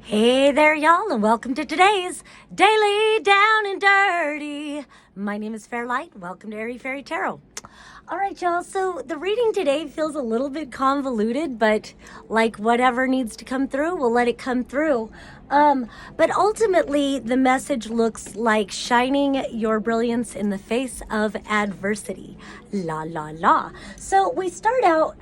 Hey there, y'all, and welcome to today's Daily Down and Dirty. My name is Fairlight. Welcome to Airy Fairy Tarot. All right, y'all, so the reading today feels a little bit convoluted, but like whatever needs to come through, we'll let it come through. But ultimately, the message looks like shining your brilliance in the face of adversity. La, la, la. So we start out...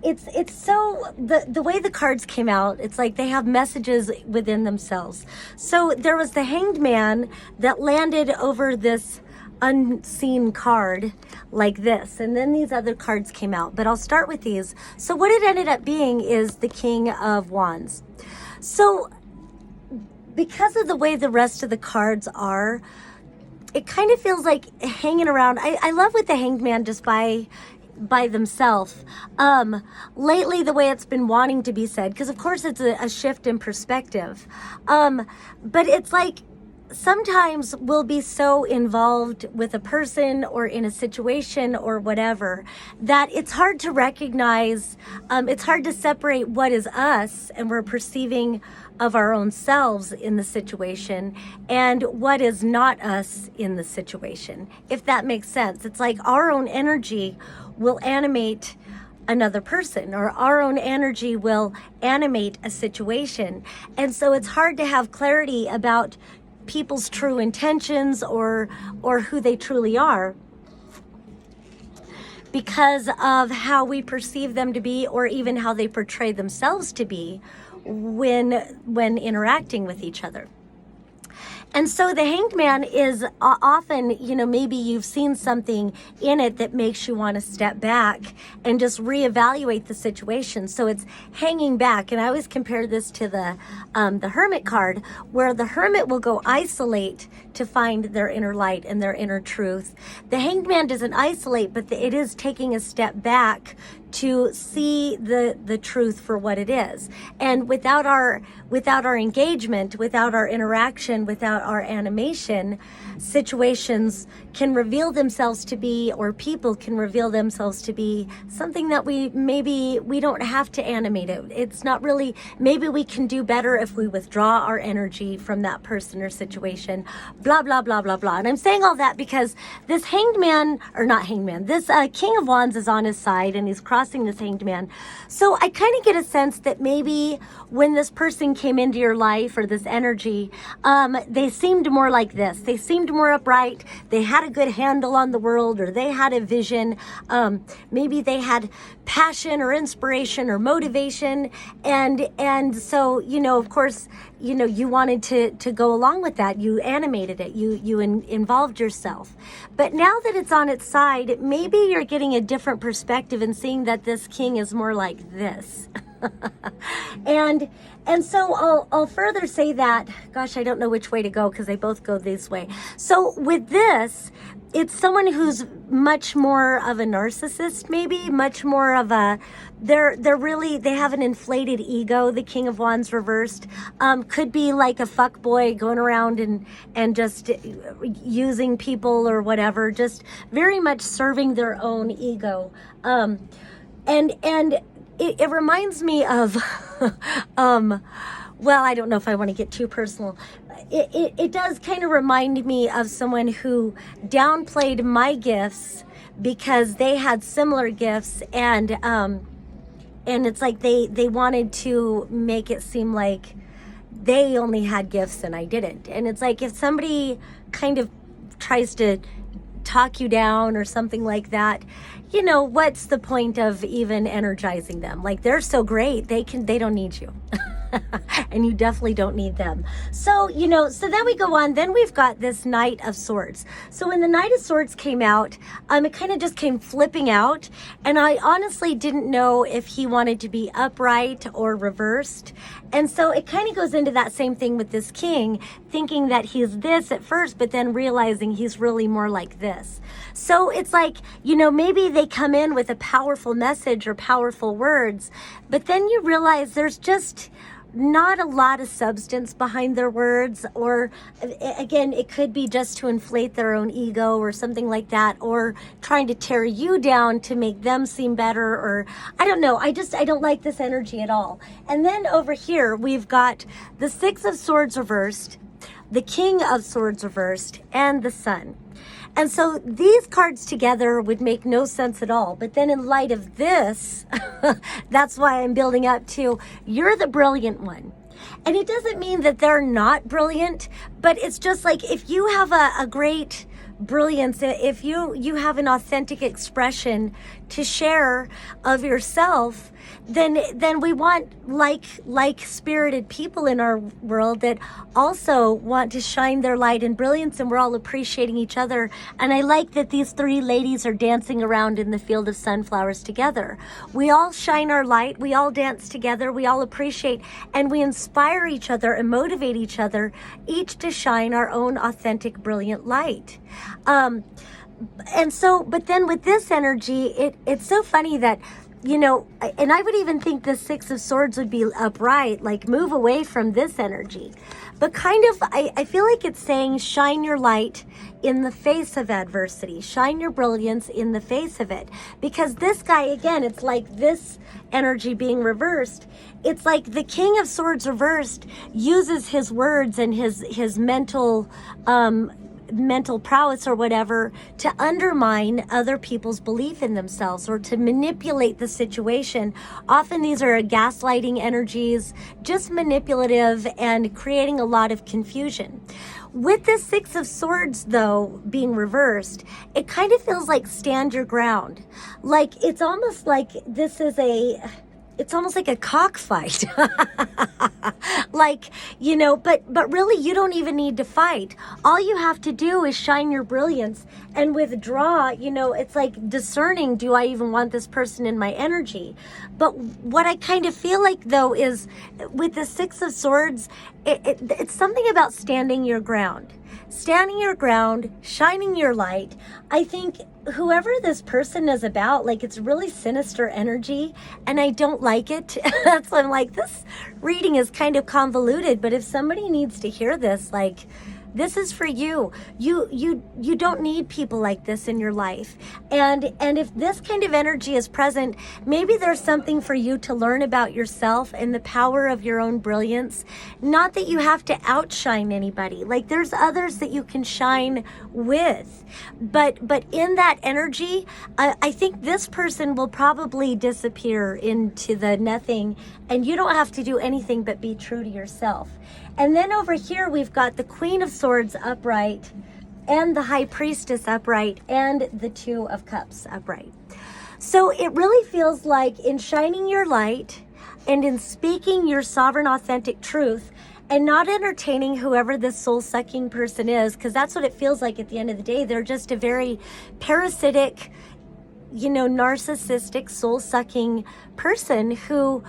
It's so, the way the cards came out, it's like they have messages within themselves. So there was the Hanged Man that landed over this unseen card like this, and then these other cards came out, but I'll start with these. So what it ended up being is the King of Wands. So because of the way the rest of the cards are, it kind of feels like hanging around. I love with the Hanged Man just by themselves. Lately, the way it's been wanting to be said, because of course it's a shift in perspective, but it's like sometimes we'll be so involved with a person or in a situation or whatever that it's hard to recognize, it's hard to separate what is us and we're perceiving of our own selves in the situation and what is not us in the situation, if that makes sense. It's like our own energy will animate another person, or our own energy will animate a situation. And so it's hard to have clarity about people's true intentions or who they truly are because of how we perceive them to be, or even how they portray themselves to be when interacting with each other. And so the Hanged Man is often, maybe you've seen something in it that makes you want to step back and just reevaluate the situation. So it's hanging back. And I always compare this to the Hermit card, where the Hermit will go isolate to find their inner light and their inner truth. The Hanged Man doesn't isolate, but it is taking a step back to see the truth for what it is. And without our engagement, without our interaction, without our animation, situations can reveal themselves to be, or people can reveal themselves to be something that we don't have to animate it. It's not really, maybe we can do better if we withdraw our energy from that person or situation, blah, blah, blah, blah, blah. And I'm saying all that because this Hanged Man, or not Hanged Man, this King of Wands is on his side and he's crossing this Hanged Man. So I kind of get a sense that maybe when this person came into your life, or this energy, they seemed more like this. They seemed more upright. They had a good handle on the world, or they had a vision. Maybe they had passion or inspiration or motivation. And so, of course, you wanted to go along with that. You animated it. You involved yourself. But now that it's on its side, maybe you're getting a different perspective and seeing that this king is more like this. And so I'll further say that, gosh, I don't know which way to go because they both go this way. So with this, it's someone who's much more of a narcissist, maybe much more of a, they have an inflated ego. The King of Wands reversed could be like a fuck boy going around and just using people or whatever, just very much serving their own ego. And it reminds me of, well, I don't know if I want to get too personal. It does kind of remind me of someone who downplayed my gifts because they had similar gifts, and it's like they wanted to make it seem like they only had gifts and I didn't. And it's like if somebody kind of tries to talk you down or something like that, what's the point of even energizing them? Like, they're so great, they don't need you. And you definitely don't need them. So, so then we go on. Then we've got this Knight of Swords. So when the Knight of Swords came out, it kind of just came flipping out. And I honestly didn't know if he wanted to be upright or reversed. And so it kind of goes into that same thing with this king, thinking that he's this at first, but then realizing he's really more like this. So it's like, maybe they come in with a powerful message or powerful words, but then you realize there's just not a lot of substance behind their words, or again, it could be just to inflate their own ego or something like that, or trying to tear you down to make them seem better, or I don't know. I don't like this energy at all. And then over here, we've got the Six of Swords reversed, the King of Swords reversed, and the Sun. And so these cards together would make no sense at all. But then in light of this, that's why I'm building up to, you're the brilliant one. And it doesn't mean that they're not brilliant, but it's just like, if you have a great brilliance, if you have an authentic expression to share of yourself, then we want like spirited people in our world that also want to shine their light and brilliance, and we're all appreciating each other. And I like that these three ladies are dancing around in the field of sunflowers together. We all shine our light, we all dance together, we all appreciate, and we inspire each other and motivate each other, each to shine our own authentic, brilliant light. And so, but then with this energy, it's so funny that, you know, and I would even think the Six of Swords would be upright, like move away from this energy. But kind of, I feel like it's saying shine your light in the face of adversity. Shine your brilliance in the face of it. Because this guy, again, it's like this energy being reversed. It's like the King of Swords reversed uses his words and his mental prowess or whatever to undermine other people's belief in themselves, or to manipulate the situation. Often these are gaslighting energies, just manipulative and creating a lot of confusion. With this Six of Swords, though, being reversed, it kind of feels like stand your ground. Like, it's almost like this is it's almost like a cockfight. Like, you know, but really you don't even need to fight. All you have to do is shine your brilliance and withdraw. You know, it's like discerning, do I even want this person in my energy? But what I kind of feel like, though, is with the Six of Swords, it's something about standing your ground. Standing your ground, shining your light. I think whoever this person is about, like, it's really sinister energy, and I don't like it. That's why I'm like, this reading is kind of convoluted, but if somebody needs to hear this, like, this is for you. You don't need people like this in your life. And if this kind of energy is present, maybe there's something for you to learn about yourself and the power of your own brilliance. Not that you have to outshine anybody. Like, there's others that you can shine with. But in that energy, I think this person will probably disappear into the nothing, and you don't have to do anything but be true to yourself. And then over here, we've got the Queen of Swords upright, and the High Priestess upright, and the Two of Cups upright. So it really feels like in shining your light and in speaking your sovereign, authentic truth, and not entertaining whoever this soul-sucking person is, because that's what it feels like at the end of the day. They're just a very parasitic, you know, narcissistic, soul-sucking person who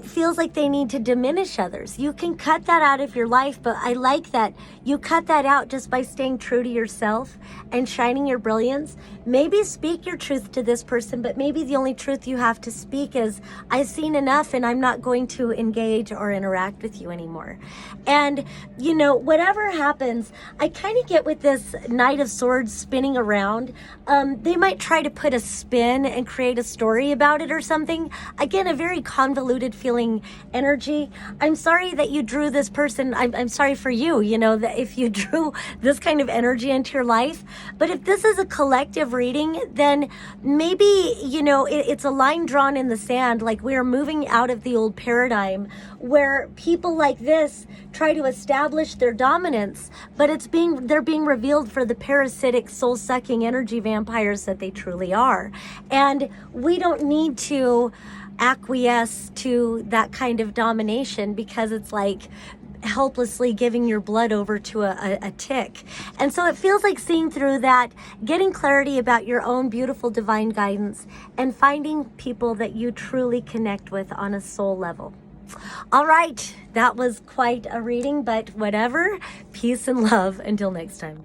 feels like they need to diminish others. You can cut that out of your life, but I like that you cut that out just by staying true to yourself and shining your brilliance. Maybe speak your truth to this person, but maybe the only truth you have to speak is, I've seen enough and I'm not going to engage or interact with you anymore. And, you know, whatever happens, I kind of get with this Knight of Swords spinning around. They might try to put a spin and create a story about it or something. Again, a very convoluted feeling energy. I'm sorry that you drew this person. I'm sorry for you, you know, that if you drew this kind of energy into your life. But if this is a collective reading, then maybe, you know, it's a line drawn in the sand. Like, we are moving out of the old paradigm where people like this try to establish their dominance, but they're being revealed for the parasitic, soul-sucking energy vampires that they truly are. And we don't need to acquiesce to that kind of domination, because it's like helplessly giving your blood over to a tick. And so it feels like seeing through that, getting clarity about your own beautiful divine guidance, and finding people that you truly connect with on a soul level. All right, that was quite a reading, but whatever. Peace and love until next time.